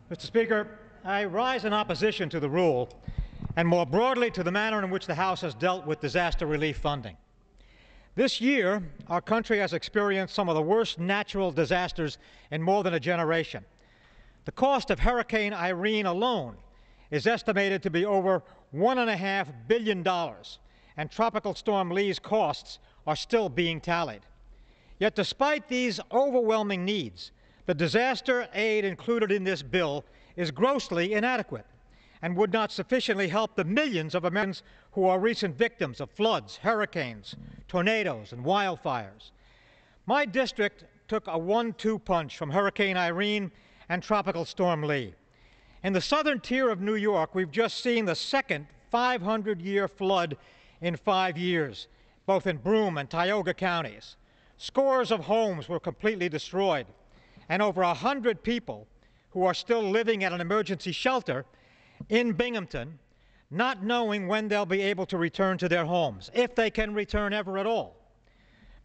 Mr. Speaker, I rise in opposition to the rule and more broadly to the manner in which the House has dealt with disaster relief funding. This year, our country has experienced some of the worst natural disasters in more than a generation. The cost of Hurricane Irene alone is estimated to be over $1.5 billion, and Tropical Storm Lee's costs are still being tallied. Yet despite these overwhelming needs, the disaster aid included in this bill is grossly inadequate and would not sufficiently help the millions of Americans who are recent victims of floods, hurricanes, tornadoes, and wildfires. My district took a 1-2 punch from Hurricane Irene and Tropical Storm Lee. In the southern tier of New York, we've just seen the second 500-year flood in 5 years, both in Broome and Tioga counties. Scores of homes were completely destroyed, and over 100 people who are still living at an emergency shelter in Binghamton, not knowing when they'll be able to return to their homes, if they can return ever at all.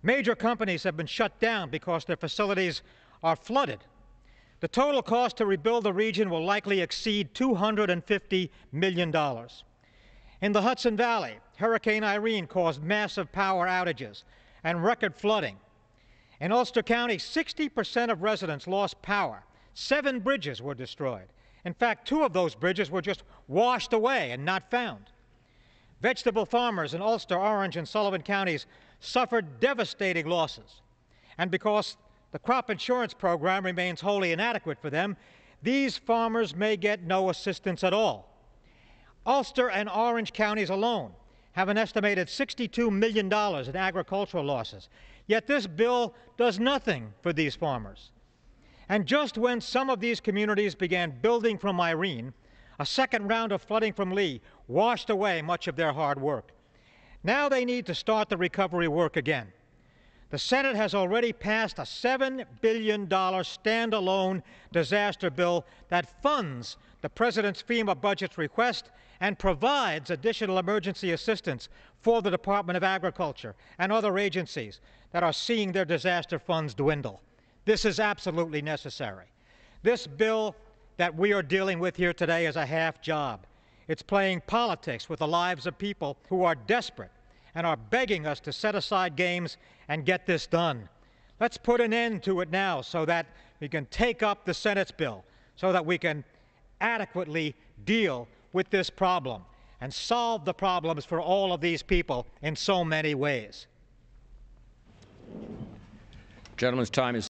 Major companies have been shut down because their facilities are flooded. The total cost to rebuild the region will likely exceed $250 million. In the Hudson Valley, Hurricane Irene caused massive power outages and record flooding. In Ulster County, 60% of residents lost power. 7 bridges were destroyed. In fact, 2 of those bridges were just washed away and not found. Vegetable farmers in Ulster, Orange, and Sullivan counties suffered devastating losses. And because the crop insurance program remains wholly inadequate for them, these farmers may get no assistance at all. Ulster and Orange counties alone have an estimated $62 million in agricultural losses. Yet this bill does nothing for these farmers. And just when some of these communities began building from Irene, a second round of flooding from Lee washed away much of their hard work. Now they need to start the recovery work again. The Senate has already passed a $7 billion standalone disaster bill that funds the President's FEMA budget's request and provides additional emergency assistance for the Department of Agriculture and other agencies that are seeing their disaster funds dwindle. This is absolutely necessary. This bill that we are dealing with here today is a half job. It's playing politics with the lives of people who are desperate and are begging us to set aside games and get this done. Let's put an end to it now so that we can take up the Senate's bill, so that we can adequately deal with this problem and solve the problems for all of these people in so many ways. Gentleman's time is